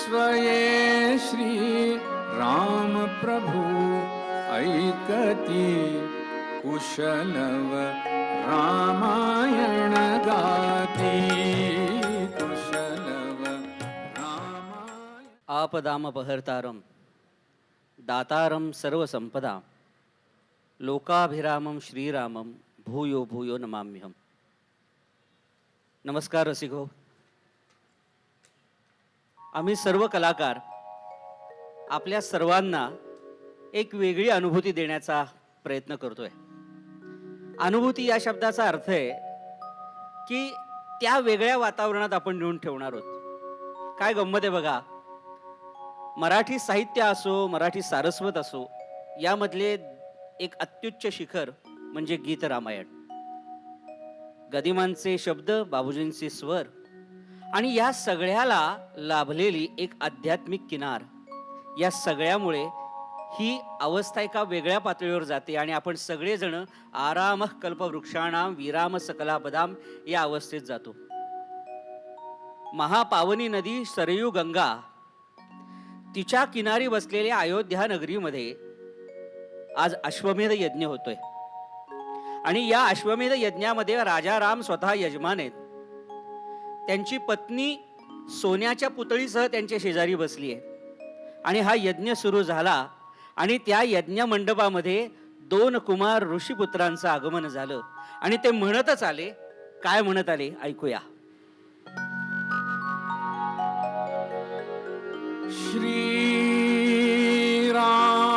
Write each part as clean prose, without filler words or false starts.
स्वये श्री राम प्रभु ऐकती कुशलव रामायण गाती कुशलव रामायण। आपदामपहर्तारं दातारं सर्वसंपदां लोकाभिरामं श्रीरामं भूयो भूयो नमाम्यहम्। नमस्कार रसिको, आम्ही सर्व कलाकार आपल्या सर्वांना एक वेगळी अनुभूती देण्याचा प्रयत्न करतोय। अनुभूती या शब्दाचा अर्थ आहे की त्या वेगळ्या वातावरणात आपण नेऊन ठेवणार आहोत। काय गंमत आहे बघा, मराठी साहित्य असो, मराठी सारस्वत असो, यामधले एक अत्युच्च शिखर म्हणजे गीत रामायण। गदिमांचे शब्द, बाबूजींचे स्वर आणि या सगळ्याला लाभलेली एक आध्यात्मिक किनार, या सगळ्यामुळे ही अवस्था एका वेगळ्या पातळीवर जाते आणि आपण सगळेजण आराम कल्पवृक्षाणाम विराम सकलापदाम या अवस्थेत जातो। महापावनी नदी सरयू गंगा तिच्या किनारी बसलेल्या अयोध्या नगरीमध्ये आज अश्वमेध यज्ञ होतोय आणि या अश्वमेध यज्ञामध्ये राजा राम स्वतः यजमान आहेत। त्यांची पत्नी सोन्याच्या पुतळीसह त्यांच्या शेजारी बसली आहे आणि हा यज्ञ सुरू झाला आणि त्या यज्ञ मंडपामध्ये 2 कुमार ऋषीपुत्रांचं आगमन झालं आणि ते म्हणतच आले, काय म्हणत आले ऐकूया। श्री राम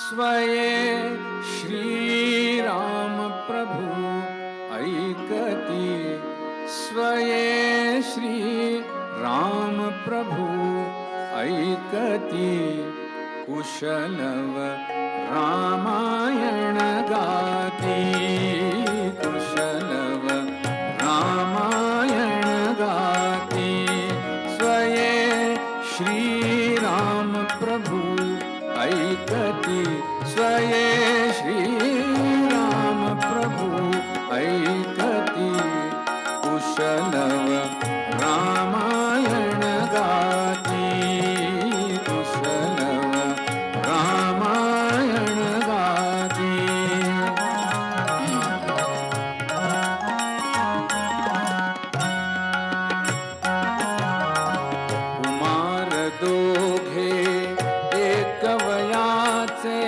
स्वये श्री राम प्रभु ऐकती स्वये श्री राम प्रभु ऐकती कुशलव रामायण गाती कुशलव रामायण गाती स्वये श्री राम प्रभु ऐकती स्वये श्री राम प्रभु ऐकती कुशलव रामायण गाती कुशलव रामायण गाती। कुमार दोघे एक वयाचे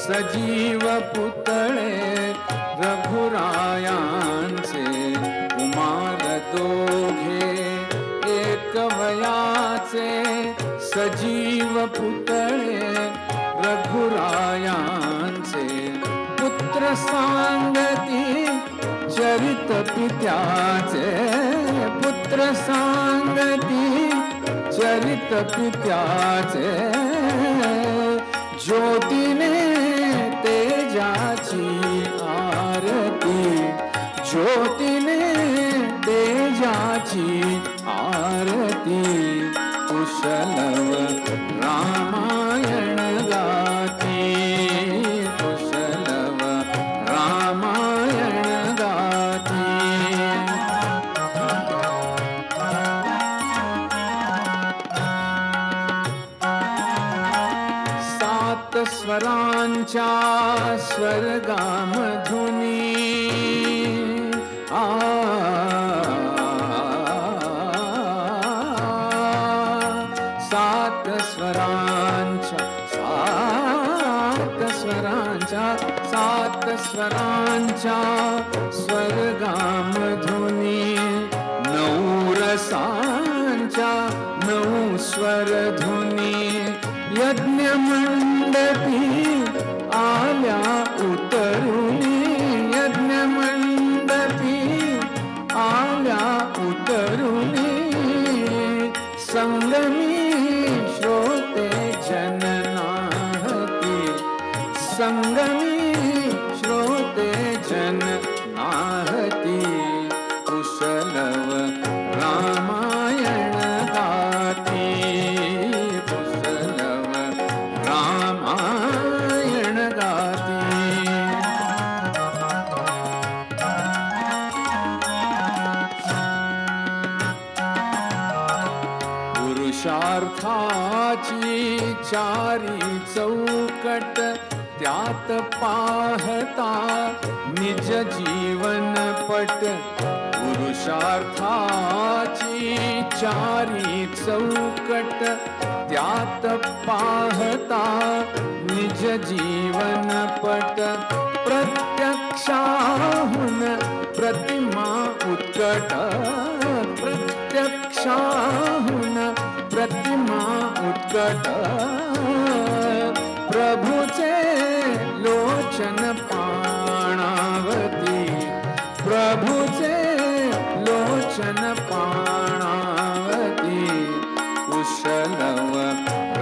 सजीव पुतळे रघुरायांचे। कुमार दोघे एक वयाचे सजीव पुतळे रघुरायांचे। पुत्र सांगती चरित पित्याचे पुत्र सांगती चरित पित्याचे। ज्योतीने तेजाची आरती ज्योतीने तेजाची आरती कुशलव रामायण गाती कुशलव रामायण गाती। सात स्वरांच्या स्वर्गामधुनी सात स्वरांच्या स्वर्गामधुनी 9 रसांच्या 9 स्वरधुनी यज्ञ मंडपी आल्या उतरुनी यज्ञ मंडपी पुरुषार्थाची चारी चौकट त्यात पाहता निज जीवन पट पुरुषार्थाची चारी चौकट त्यात पाहता निज जीवन पट प्रत्यक्षाहून प्रतिमा उत्कट प्रत्यक्षाहून प्रतिमा उत्कट प्रभुचे लोचन पाणावती प्रभुचे लोचन पाणावती कुशलव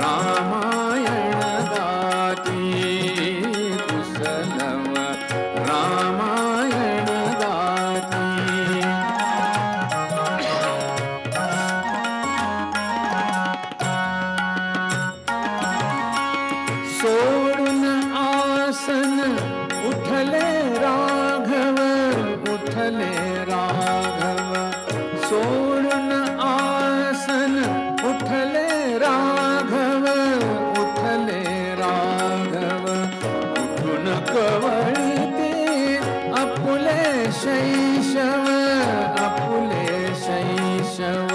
रामायण गाती कुशलव रामायण गाती सोडून आसन उठले राघव उठले राघव सोडून आसन उठले राघव उठले राघव उठून कवळते आपुले शैशव आपुले शैशव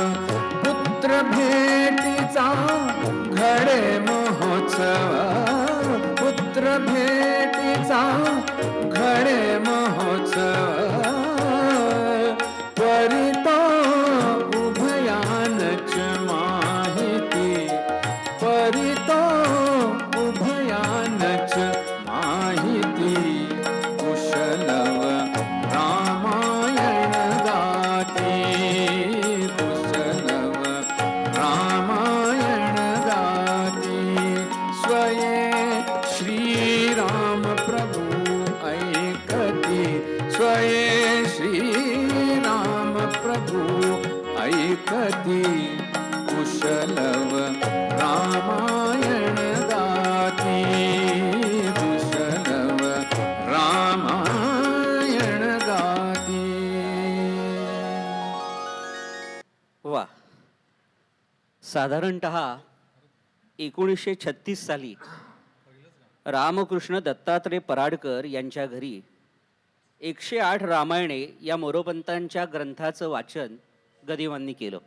पुत्र भेटीचा घडे महोत्सव पुत्र भेटीचा घडे महोत्सव परितो उभयानच माहिती परितो उभयानच माहिती कुशलव रामायण गाती कुशलव रामायण गाती स्वये श्रीराम प्रभु ऐकती स्वये श्रीराम प्रभु ऐकती कुशलव रामायण गाती कुशलव रामायण गाती. वा. साधारणतः 1936 साली रामकृष्ण दत्तात्रय पराडकर यांच्या घरी 108 रामायणे या मोरोपंतांच्या ग्रंथाचं वाचन गदिमांनी केलं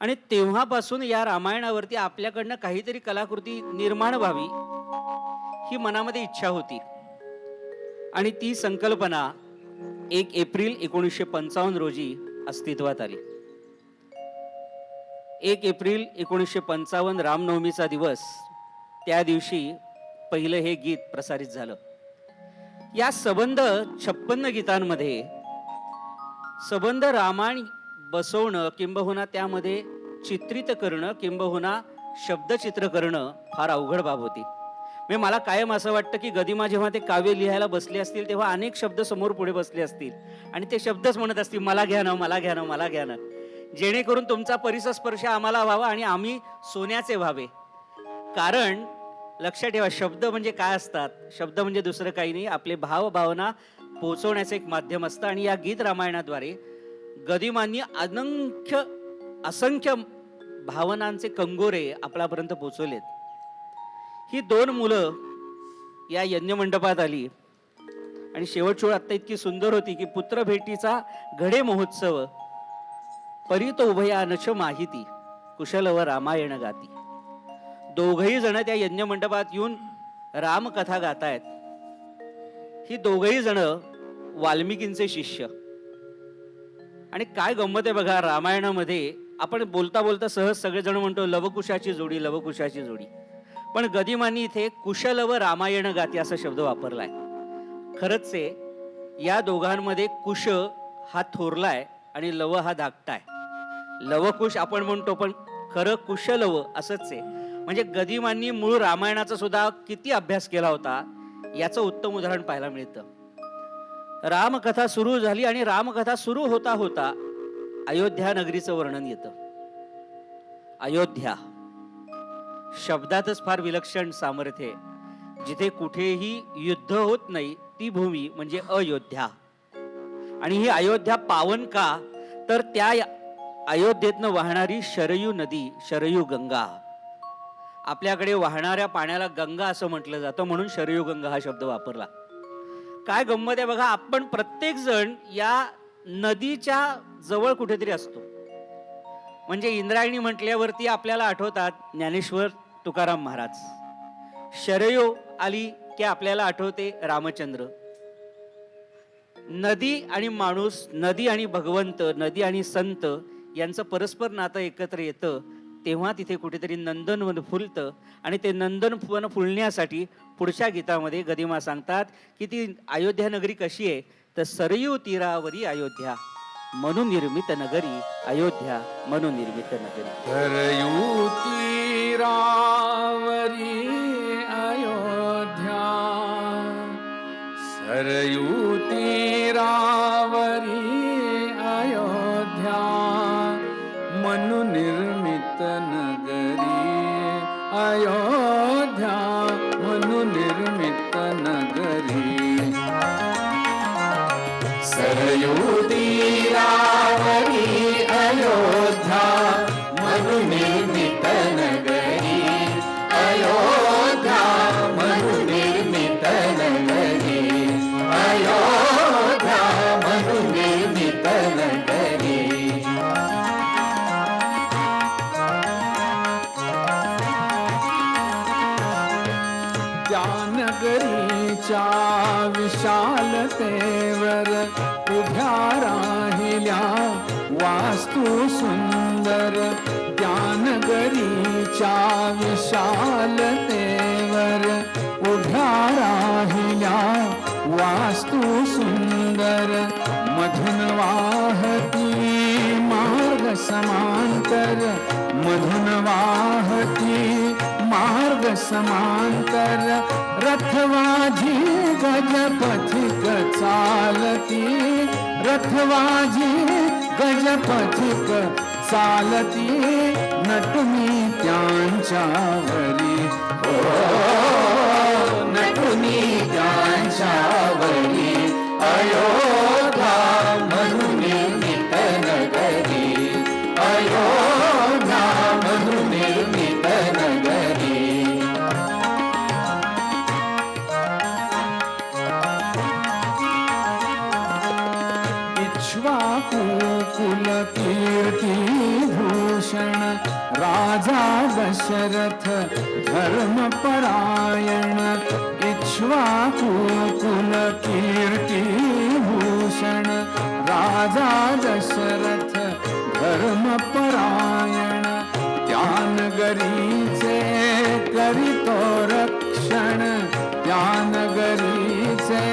आणि तेव्हापासून या रामायणावरती आपल्याकडनं काहीतरी कलाकृती निर्माण व्हावी ही मनामध्ये इच्छा होती आणि ती संकल्पना 1 एप्रिल 1955 रोजी अस्तित्वात आली. 1 एप्रिल 1955 रामनवमीचा दिवस, त्या दिवशी पहिलं हे गीत प्रसारित झालं. या सबंध 56 गीतांमध्ये सबंध रामायण बसवणं किंबहुना त्यामध्ये चित्रित करणं किंबहुना शब्दचित्र करणं फार अवघड बाब होती. म्हणजे मला कायम असं वाटतं की गदिमा जेव्हा ते काव्य लिहायला बसले असतील तेव्हा अनेक शब्द समोर पुढे बसले असतील आणि ते शब्दच म्हणत असतील मला घ्या ना मला घ्या ना मला घ्या ना, जेणेकरून तुमचा परिसस्पर्श आम्हाला व्हावा आणि आम्ही सोन्याचे व्हावे. कारण लक्षात ठेवा, शब्द म्हणजे काय असतात, शब्द म्हणजे दुसरं काही नाही, आपले भाव भावना पोहोचवण्याचं एक माध्यम असतं. आणि या गीत रामायणाद्वारे गदिमांनी असंख्य भावनांचे कंगोरे आपल्यापर्यंत पोहोचवलेत. ही 2 मुलं या यज्ञ मंडपात आली आणि शेवटची ओळ आत्ता इतकी सुंदर होती की पुत्र भेटीचा घडे महोत्सव परीत उभयानच माहिती कुशलव रामायण गाती. दोघही जण त्या यज्ञ मंडपात येऊन रामकथा गातायत. ही दोघही जण वाल्मिकींचे शिष्य. आणि काय गंमत आहे बघा, रामायणामध्ये आपण बोलता बोलता सहज सगळेजण म्हणतो लवकुशाची जोडी लवकुशाची जोडी, पण गदिमांनी इथे कुशलव रामायण गाती असा शब्द वापरलाय. खरंच आहे, या दोघांमध्ये कुश हा थोरलाय आणि लव हा धाकटाय. लवकुश आपण म्हणतो पण खरं कुशलव असंच आहे. म्हणजे गदिमांनी मूळ रामायणाचा सुद्धा किती अभ्यास केला होता याचं उत्तम उदाहरण पाहायला मिळतं. रामकथा सुरू झाली आणि रामकथा सुरू होता होता अयोध्या नगरीचं वर्णन येतं. अयोध्या शब्दातच फार विलक्षण सामर्थ्य आहे. जिथे कुठेही युद्ध होत नाही ती भूमी म्हणजे अयोध्या. आणि ही अयोध्या पावन का, तर त्या अयोध्येतनं वाहणारी शरयू नदी, शरयू गंगा. आपल्याकडे वाहणाऱ्या पाण्याला गंगा असं म्हटलं जातं, म्हणून शरयू गंगा हा शब्द वापरला. काय गंमत आहे बघा, आपण प्रत्येक जण या नदीच्या जवळ कुठेतरी असतो. म्हणजे इंद्रायणी म्हटल्यावरती आपल्याला आठवतात ज्ञानेश्वर तुकाराम महाराज. शरयू आली की आपल्याला आठवते रामचंद्र. नदी आणि माणूस, नदी आणि भगवंत, नदी आणि संत यांचं परस्पर नातं एकत्र येतं, तेव्हा तिथे कुठेतरी नंदनवन फुलतं. आणि ते नंदनवन फुलण्यासाठी पुढच्या गीतामध्ये गदिमा सांगतात की ती अयोध्या नगरी कशी आहे, तर सरयू तीरावरी अयोध्या, म्हणून निर्मित नगरी अयोध्या, म्हणून निर्मित नगरी. सरयू तीरावरी अयोध्या, सरयू तीरावरी अयोध्या, मनु निर्मित नगरी अयोध्या, मनु निर्मित नगरी. सरयू तीरावरी अयोध्या, मनु निर्मित नगरी अयोध्या, मनु निर्मित नगरी अयोध्या, मनु निर्मित नगरी. त्या नगरीच्या विशालतेवर उभ्या राहिल्या वास्तू सुंदर. त्या नगरीच्या विशालतेवर उभ्या राहिल्या वास्तू सुंदर. मधुन वाहती मार्ग समांतर, मधुन वाहती मार्ग समांतर. रथवाजी गजपथिक चालती, रथवाजी गजपथिक चालती. नटुनी त्यांच्यावरी, ओ नटुनी त्यांच्यावरी. अयोध्या मनु निर्मित नगरी अयोध्या, मनु निर्मित नगरी. इक्ष्वाकु कुल कीर्ती भूषण राजा दशरथ धर्मपरायण. इक्ष्वाकु कुल कीर्ती भूषण राजा दशरथ धर्मपरायण. त्या नगरीचे करितो रक्षण, त्या नगरीचे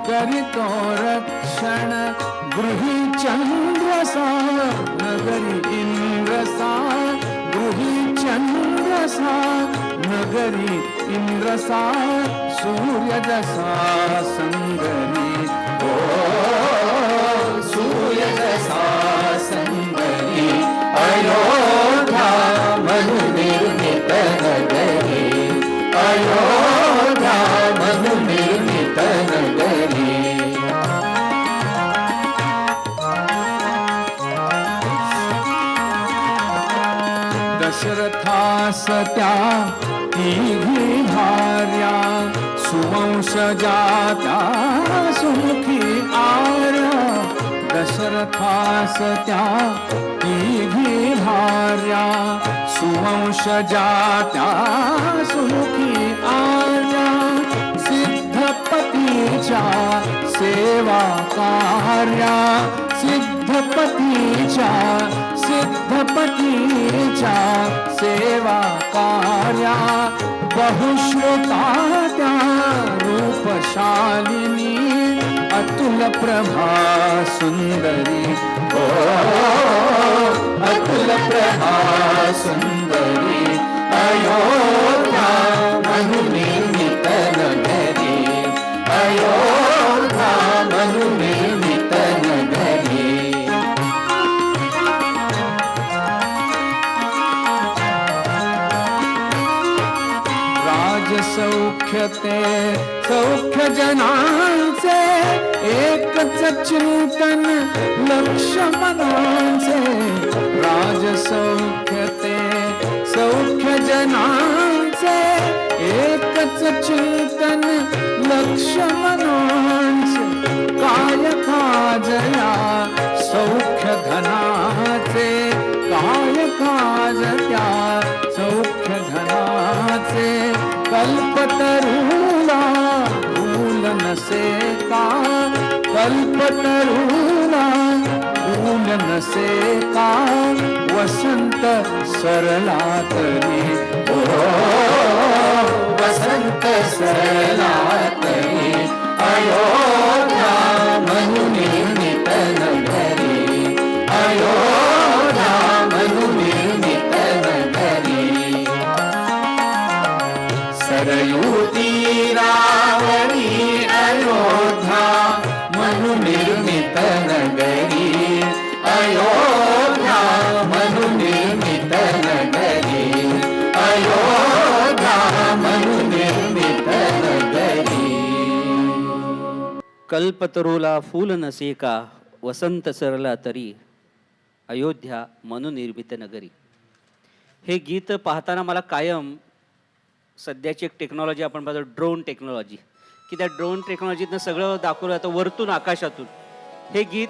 करितो रक्षण. गृही चंद्रसा नगरी इंद्रसा, गृही चंद्रसा नगरी इंद्रसा. सूर्य जसा संगरी, ओ सूर्य जसा संगरी. अयोध्या मनु निर्मित नगरी अयोध्या, मनु निर्मित नगरी. दशरथास त्या तिघी भार्या, सुवंशजा त्या सुमुखी आर्या. दशरथास त्या तिघी भार्या, सुवंशजा त्या सुमुखी आर्या. सिद्धपतीच्या सेवा कार्या, सिद्धपतीच्या सिद्धपतीच्या सेवा कार्या. बहुश्रुता त्या रूपशालिनी, अतुल प्रभा सुंदरी. ओ अतुल प्रभा सुंदरी. अयोध्या मनु निर्मित नगरी अयोध्या, मनु निर्मित नगरी. राजसौख्य ते सौख्य जनांचे, एक एकच चिंतन लक्ष मनाचे राजसौख्य ते सौख्य जनाचे एकच चिंतन लक्ष मनाचे काय काजया सौख्य धनाचे काय काज त्या सौख्य धनाचे कल्पतरुला फूल नसे का कल्पतरुला फूल नसे का वसंत सरला तरी ओ वसंत सरला तरी अयोध्या मनुनिर्मित नगरी अयोध्या मनुनिर्मित नगरी सरयू तीरावरी अयोध्या मनुनिर्मित नगरी अयोध्या मनुनिर्मित नगरी अयोध्या मनुनिर्मित नगरी कल्पतरूला फूल नसे का वसंत सरला तरी अयोध्या मनुनिर्मित नगरी. हे गीत पाहताना मला कायम सध्याची एक टेक्नॉलॉजी आपण पाहतो ड्रोन टेक्नॉलॉजी, की त्या ड्रोन टेक्नॉलॉजीतनं सगळं दाखवलं जातं वरतून आकाशातून. हे गीत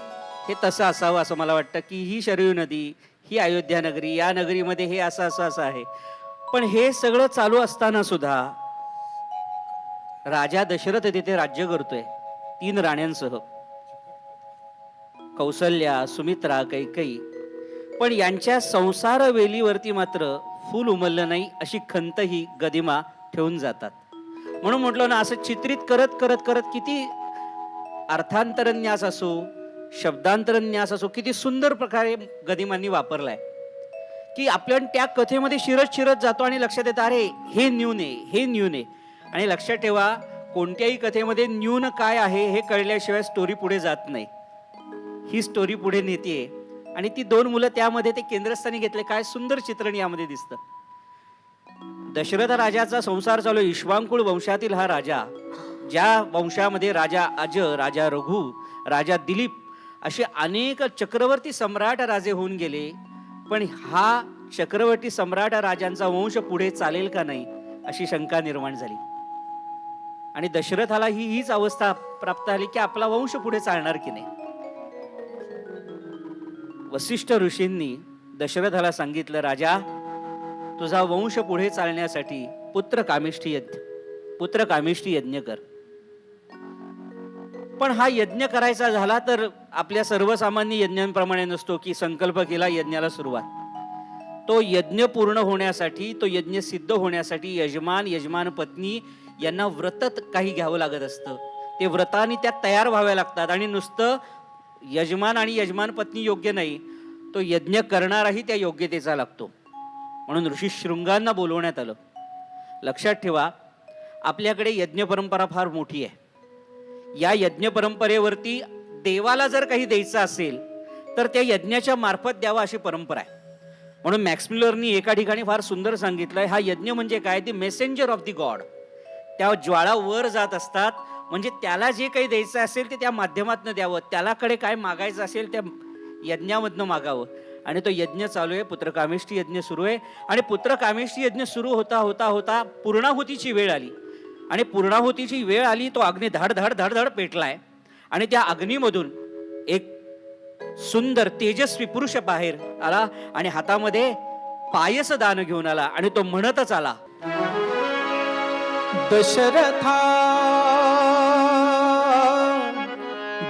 हे तसं असावं असं मला वाटतं, की ही शरयू नदी, ही अयोध्या नगरी, या नगरीमध्ये हे असं असं असं आहे. पण हे सगळं चालू असताना सुद्धा राजा दशरथ तिथे राज्य करतोय 3 राण्यांसह, कौसल्या, सुमित्रा, कैकेयी. पण यांच्या संसार वेलीवरती मात्र फूल उमललं नाही अशी खंत ही गदिमा ठेवून जातात. म्हणून म्हटलं ना, असं चित्रित करत करत करत किती अर्थांतरन्यास असो, शब्दांतरन्यास असो, किती सुंदर प्रकारे गदिमांनी वापरलाय, की आपण त्या कथेमध्ये शिरत शिरत जातो आणि लक्षात येतं अरे हे न्यून आहे, हे न्यून आहे. आणि लक्षात ठेवा, कोणत्याही कथेमध्ये न्यून काय आहे हे कळल्याशिवाय स्टोरी पुढे जात नाही. ही स्टोरी पुढे नेतीये आणि ती 2 मुलं त्यामध्ये ते केंद्रस्थानी घेतले. काय सुंदर चित्रण यामध्ये दिसतं. दशरथ राजाचा संसार चालू आहे. इक्ष्वाकुळ वंशातील हा राजा, ज्या वंशामध्ये राजा अज, राजा रघु, राजा दिलीप असे अनेक चक्रवर्ती सम्राट राजे होऊन गेले. पण हा चक्रवर्ती सम्राट राजांचा वंश पुढे चालेल का नाही अशी शंका निर्माण झाली. आणि दशरथाला हीच अवस्था प्राप्त झाली की आपला वंश पुढे चालणार की नाही. वसिष्ठ ऋषींनी दशरथाला सांगितलं, राजा तुझा वंश पुढे चालण्यासाठी पुत्र कामिष्ठी यज्ञ कर. पण हा यज्ञ करायचा झाला तर आपल्या सर्वसामान्य यज्ञांप्रमाणे नसतो की संकल्प केला यज्ञाला सुरुवात. तो यज्ञ पूर्ण होण्यासाठी, तो यज्ञ सिद्ध होण्यासाठी यजमान पत्नी यांना व्रत काही घ्यावं लागत असतं. ते व्रताने त्यात तयार व्हाव्या लागतात. आणि नुसतं यजमान आणि यजमान पत्नी योग्य नाही, तो यज्ञ करणाराही त्या योग्यतेचा लागतो. म्हणून ऋषी शृंगांना बोलवण्यात आलं. लक्षात ठेवा, आपल्याकडे यज्ञ परंपरा फार मोठी आहे. या यज्ञ परंपरेवरती देवाला जर काही द्यायचं असेल तर त्या यज्ञाच्या मार्फत द्यावा अशी परंपरा आहे. म्हणून मॅक्स मिलरनी एका ठिकाणी फार सुंदर सांगितलंय, हा यज्ञ म्हणजे काय, दी मेसेंजर ऑफ दी गॉड. त्या ज्वाळा वर जात असतात, म्हणजे त्याला जे काही द्यायचं असेल ते त्या माध्यमातून द्यावं, त्यालाकडे काय मागायचं असेल त्या यज्ञामधनं मागावं. आणि तो यज्ञ चालू आहे, पुत्रकामेष्टी यज्ञ सुरू आहे. आणि पुत्रकामेष्टी यज्ञ सुरू होता होता होता पूर्णाहुतीची वेळ आली. आणि पूर्णाहुतीची वेळ आली, तो अग्नी धाड धाड धाड धाड पेटलाय. आणि त्या अग्नीमधून एक सुंदर तेजस्वी पुरुष बाहेर आला आणि हातामध्ये पायस दान घेऊन आला. आणि तो म्हणतच आला, दशरथा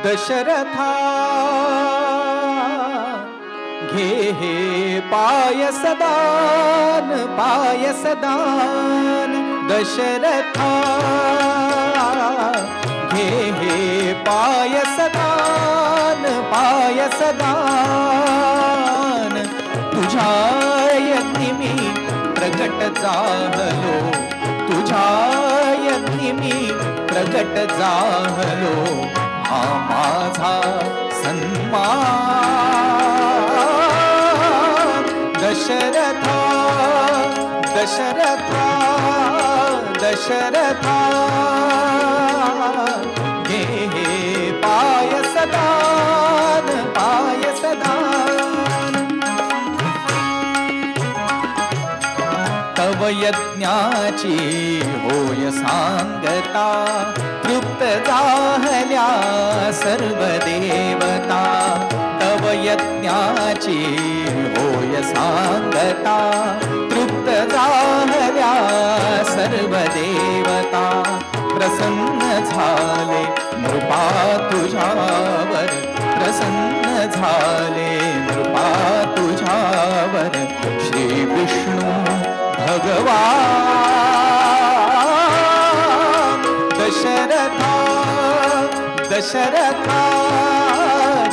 दशरथा घे हे पायसदान पायसदान. दशरथा घे हे पायसदान पायसदान. तुझ्या यज्ञी मी प्रगट झालो, तुझ्या यज्ञी मी प्रगट झालो. हा माझा सन्मान. दशरथा दशरथा दशरथा घे हे पायस पायसदान पायसदान तव यज्ञाची होय सांगता तृप्त झाल्या सर्व देवता तव यज्ञाची होय सांगता तृप्त झाल्या सर्व देवता प्रसन्न झाले नृपा तुझ्यावर प्रसन्न झाले नृपा तुझ्यावर श्री विष्णू भगवान दशरथा दशरथा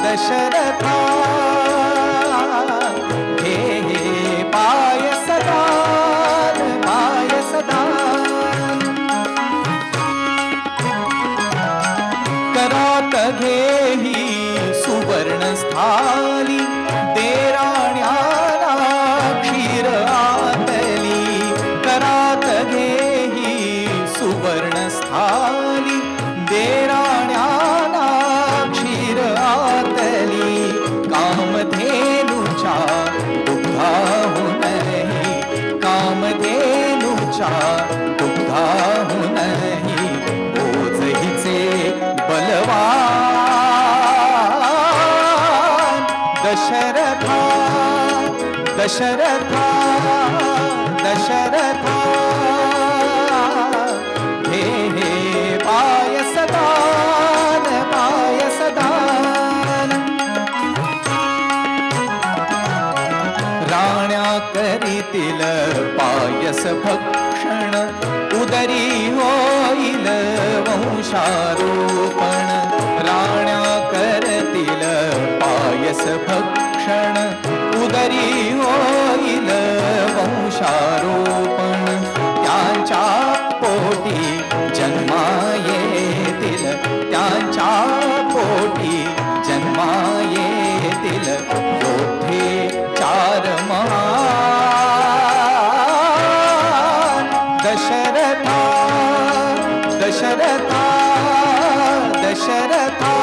दशरथा हे हे पायसदान पायसदान करात घेही सुवर्ण स्थाली देराण्याला क्षीर आतली करात घेही सुवर्ण स्थाली देराण्याला क्षीर आतली कामधेनुच्या दुग्धाहूनही कामधेनुच्या दुग्धाहूनही ओझहिचे बलवान दशरथा दशरथा दशरथा हे हे पायसदान पायसदान राण्या करीतील पायस भक्षण उदरी होईल वंशारोपण राण्या करतील पायस भक्षण उदरी होईल वंशारोपण त्यांच्या पोटी जन्मा येतील त्यांच्या पोटी जन्मा येतील योद्धे चार महान दशरथा दशरथा दशरथा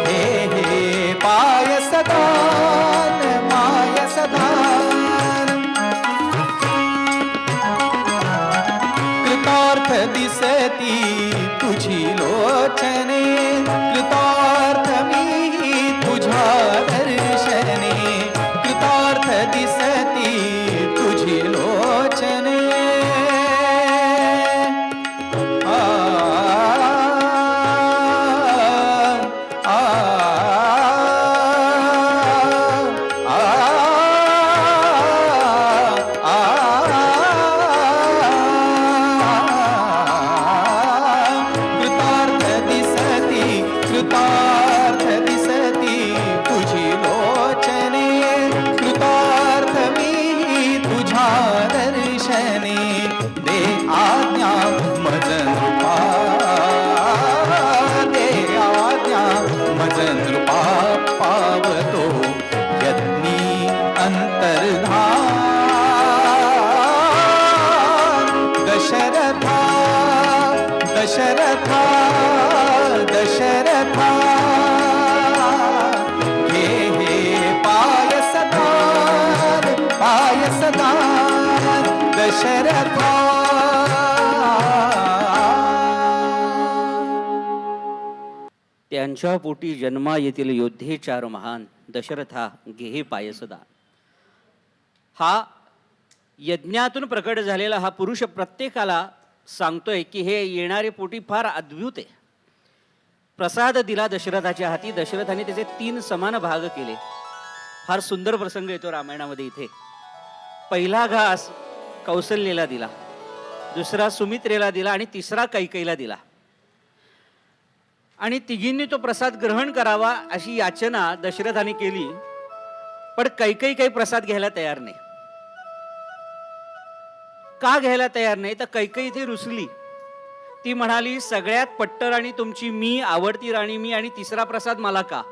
हे हे पायसदान पायसदान कृतार्थ दिसती तुझी लोचने कृतार्थ मी तुझ्या दर्शने कृतार्थ दिसती तुझी लोचने कृतार्थ दिसती तुझी लोचने कृतार्थ मी तुझ्या दर्शने दे आज्ञा मज नृपा दे आज्ञा मज नृपा पावतो यज्ञी अंतर्धान दशरथा दशरथा दशरथा हे हे पायसदान पायसदान दशरथा त्यांच्या पोटी जन्मा येथील योद्धे चार महान दशरथा घेहे पायसदान. हा यज्ञातून प्रकट झालेला हा पुरुष प्रत्येकाला सांगतोय की हे येणारे पोटी फार अद्भुत आहे. प्रसाद दिला दशरथाच्या हाती. दशरथाने त्याचे 3 समान भाग केले. फार सुंदर प्रसंग येतो रामायणामध्ये इथे. पहिला घास कौसल्येला दिला, दुसरा सुमित्रेला दिला आणि तिसरा कैकेयीला दिला. आणि तिघींनी तो प्रसाद ग्रहण करावा अशी याचना दशरथाने केली, पण कैकेयी काही प्रसाद घ्यायला तयार नाही. का घ्यायला तयार नाही तर कैकेयी इथे रुसली. ती म्हणाली, सगळ्यात पट्टर राणी तुमची मी, आवडती राणी मी, आणि तिसरा प्रसाद मला का?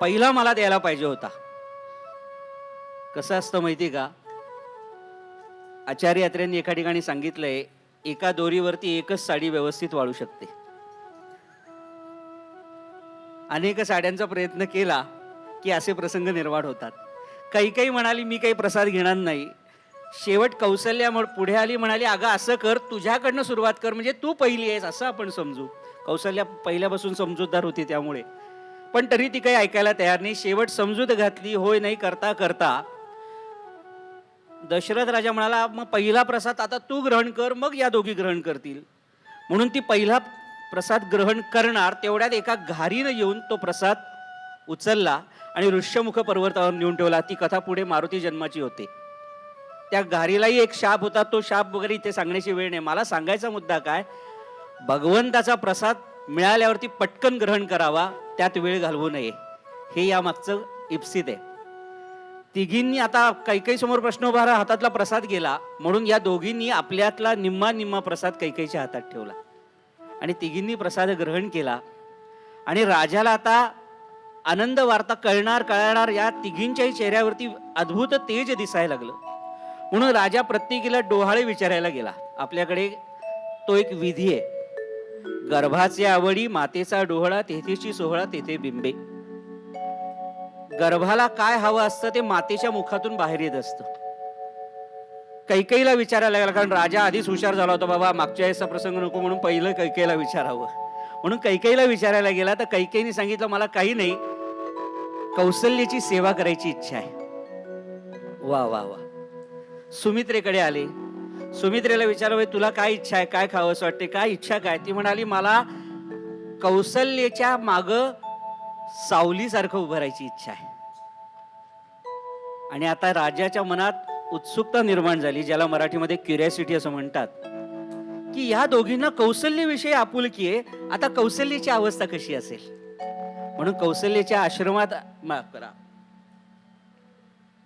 पहिला मला द्यायला पाहिजे होता. कसं असतं माहिती का, आचार्य यात्रेंनी एका ठिकाणी सांगितलंय, एका दोरीवरती एकच साडी व्यवस्थित वाळू शकते. अनेक साड्यांचा प्रयत्न केला की असे प्रसंग निर्माण होतात. काही म्हणाली मी काही प्रसाद घेणार नाही. शेवट कौसल्या पुढे आली, म्हणाली अगं असं कर, तुझ्याकडनं सुरुवात कर, म्हणजे तू पहिली आहेस असं आपण समजू. कौसल्या पहिल्यापासून समजूतदार होती त्यामुळे, पण तरी ती काही ऐकायला तयार नाही. शेवट समजूत घातली, होय नाही करता करता दशरथ राजा म्हणाला मग पहिला प्रसाद आता तू ग्रहण कर, मग या दोघी ग्रहण करतील. म्हणून ती पहिला प्रसाद ग्रहण करणार तेवढ्यात एका घारीनं येऊन तो प्रसाद उचलला आणि ऋष्यमुख पर्वतावर नेऊन ठेवला. ती कथा पुढे मारुती जन्माची होते. त्या घारीलाही एक शाप होता, तो शाप वगैरे इथे सांगण्याची वेळ नाही. मला सांगायचा मुद्दा काय, भगवंताचा प्रसाद मिळाल्यावरती पटकन ग्रहण करावा, त्यात वेळ घालवू नये, हे या मागचं इप्सित आहे. तिघींनी आता कैकेयी समोर प्रश्न उभा राहा, हातातला प्रसाद गेला म्हणून या दोघींनी आपल्यातला निम्मा प्रसाद कैकेयीच्या हातात ठेवला आणि तिघींनी प्रसाद ग्रहण केला. आणि राजाला आता आनंद वार्ता कळणार या तिघींच्याही चेहऱ्यावरती अद्भुत तेज दिसायला लागलं. म्हणून राजा प्रत्येकीला डोहाळे विचारायला गेला. आपल्याकडे तो एक विधी आहे, गर्भाचे आवडी मातेचा डोहळा, तेथेची सोहळा तेथे बिंबे. गर्भाला काय हवं असतं ते मातेच्या मुखातून बाहेर येत असतं. कैकेयीला विचारायला लागला, कारण राजा आधीच हुशार झाला होता, बाबा मागच्या वेळेचा प्रसंग नको म्हणून पहिलं कैकेयीला विचारावं. म्हणून कैकेयीला विचारायला गेला तर कैकेयीने सांगितलं मला काही नाही, कौसल्याची सेवा करायची इच्छा आहे. वा वा वा. सुमित्रेकडे आले. सुमित्रेला विचारलं तुला काय इच्छा आहे, काय खावं असं वाटते, काय इच्छा काय. ती म्हणाली मला कौसल्याच्या माग सावलीसारखं उभं राहायची इच्छा आहे. आणि आता राजाच्या मनात उत्सुकता निर्माण झाली, ज्याला मराठीमध्ये क्युरिओसिटी असं म्हणतात, की या दोघींना कौसल्याविषयी आपुलकी आहे. आता कौसल्याची अवस्था कशी असेल. म्हणून कौसल्याच्या आश्रमात माफ करा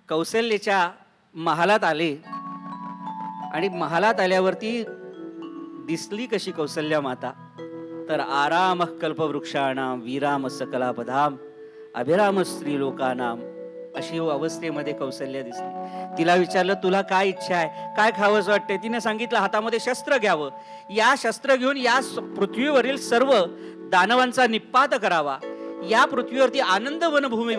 कौसल्याच्या महालात आले. आणि महालात आल्यावरती दिसली कशी कौसल्या माता, तर आराम कल्पवृक्षाणाम वीराम सकलापधाम अभिराम स्त्रीलोकानाम, अशी अवस्थेमध्ये कौसल्या दिसली. तिला विचारलं तुला काय इच्छा आहे, काय खावंस वाटते. तिने सांगितलं हातामध्ये शस्त्र घ्यावं, या शस्त्र घेऊन या पृथ्वीवरील सर्व दानवांचा निपात करावा, या पृथ्वीवरती आनंद वनभूमी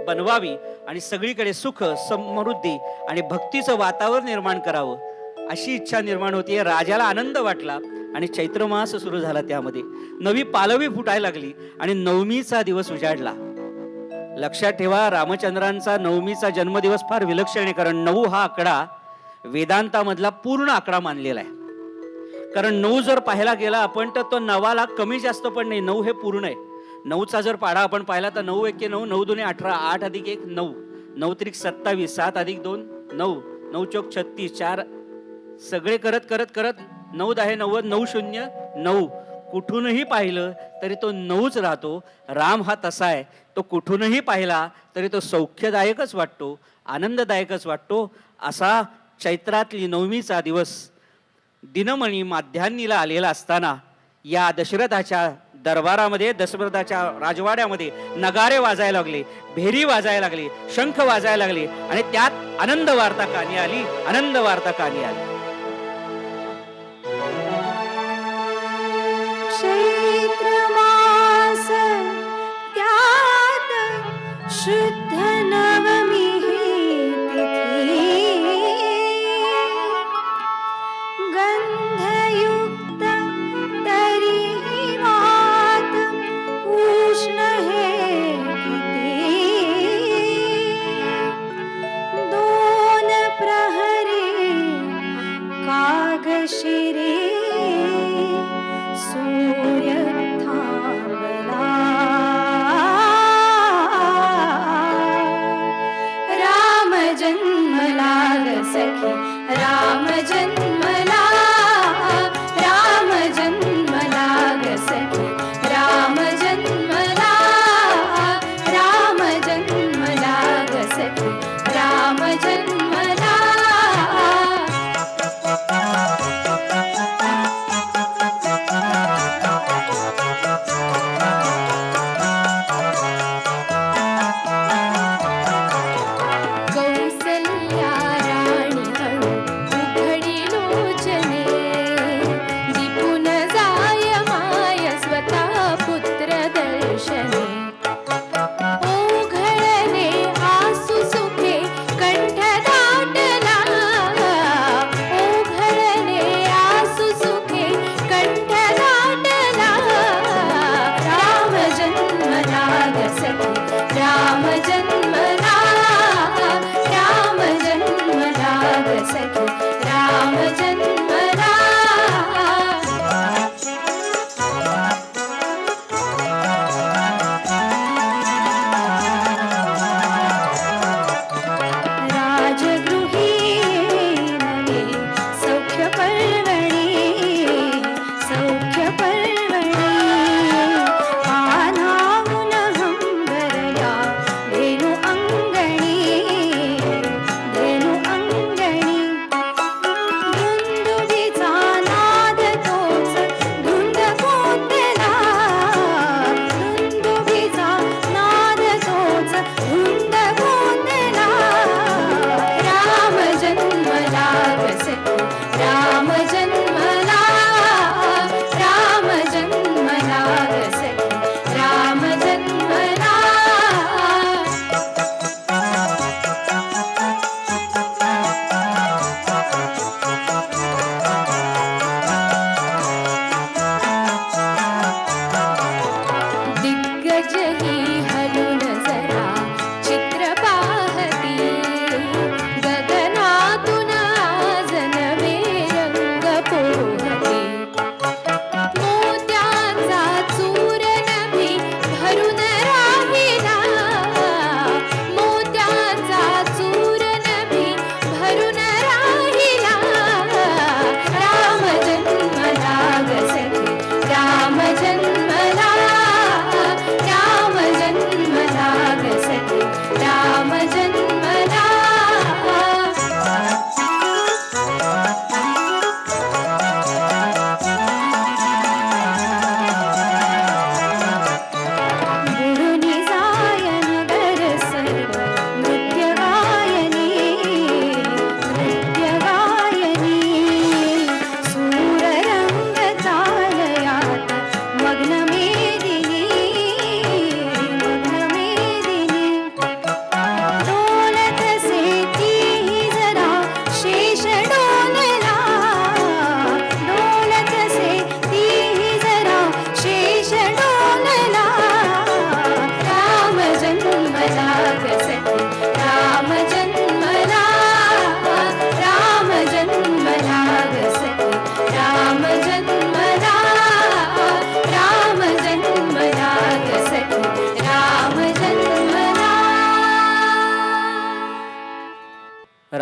बनवावी आणि सगळीकडे सुख समृद्धी आणि भक्तीचं वातावरण निर्माण करावं, अशी इच्छा निर्माण होतीये. राजाला आनंद वाटला आणि चैत्र मास सुरू झाला. त्यामध्ये नवी पालवी फुटायला लागली आणि नवमीचा दिवस उजाडला. लक्षात ठेवा, रामचंद्रांचा नवमीचा जन्मदिवस फार विलक्षण आहे, कारण 9 हा आकडा वेदांतामधला पूर्ण आकडा मानलेला आहे. कारण 9 जर पाहायला गेला आपण तर तो 9ला कमी जास्त पण नाही, 9 हे पूर्ण आहे. 9चा जर पाढा आपण पाहिला तर 9 1 9, 9 2 18, 8 अधिक 1 9, 9 त्रिक 27, 7 अधिक 2 9, 9 चौक 36, 4 सगळे करत करत करत 9 10 90, 9 0 9. कुठूनही पाहिलं तरी तो 9च राहतो. राम हा तसा आहे, तो कुठूनही पाहिला तरी तो सौख्यदायकच वाटतो, आनंददायकच वाटतो. असा चैत्रातली नवमीचा दिवस दिनमणी माध्यान्नीला आलेला असताना या दशरथाच्या दरबारामध्ये, दशरथाच्या राजवाड्यामध्ये नगारे वाजायला लागले, भेरी वाजायला लागली, शंख वाजायला लागले आणि त्यात आनंद वार्ता कानी आली, आनंद वार्ता कानी आली. चैत्रमास त्यात शुद्ध नवमी तिथी, गंधयुक्त तरी वात उष्ण हे किती, 2 प्रहरी कागशिरी सूर्य थांबला, राम जन्मला ग सखी, राम जन्मला, राम जन्मला ग सखी, राम जन्मला, राम जन्मला ग सखी, राम जन्मला. कौसल्या राणी हळू ही हलून जरा चित्र पाहती गगनातून आज नवे रंग पोहते मोत्यांचा चूर नभी भरून राहिला मोत्यांचा चूर नभी भरून राहिला राम जन्मला ग सखी राम जन्मला राम जन्मला ग सखी राम जन्मला गुरुनी जायन गर सर्व नृत्य गायनी सूर रंग चालयात मग्न मेदिनी डोलत से तीही जरा शेष डोलला डोलत से तीही जरा शेष डोलला राम जन्मला ग सखी राम जन्मला राम जन्मला ग सखी राम जन्मला राम जन्मला ग सखी राम जन्मला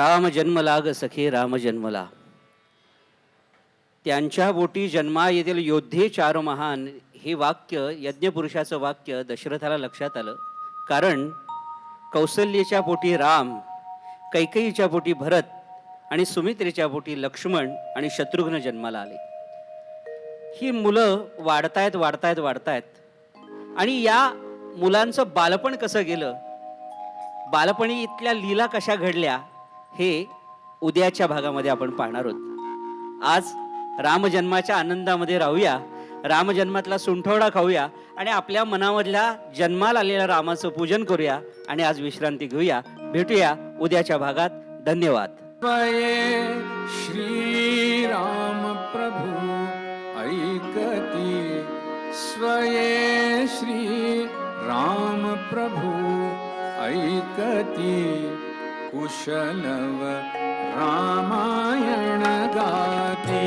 राम जन्मला ग सखे राम जन्मला. त्यांच्या बोटी जन्मा येथील योद्धे चार महान हे वाक्य यज्ञपुरुषाचं वाक्य दशरथाला लक्षात आलं. कारण कौसल्येच्या पोटी राम, कैकेयीच्या पोटी भरत आणि सुमित्रेच्या पोटी लक्ष्मण आणि शत्रुघ्न जन्माला आले. ही मुलं वाढतायत वाढतायत वाढतायत आणि या मुलांचं बालपण कसं गेलं, बालपणी इथल्या लीला कशा घडल्या हे उद्याच्या भागामध्ये आपण पाहणार आहोत. आज रामजन्माच्या आनंदामध्ये राहूया, रामजन्मातला सुंठवडा खाऊया आणि आपल्या मनामधल्या जन्माला आलेल्या रामाचं पूजन करूया आणि आज विश्रांती घेऊया. भेटूया उद्याच्या भागात. धन्यवाद. स्वये श्री राम प्रभु ऐकती स्वये श्री राम प्रभु ऐकती कुशलव रामायण गाती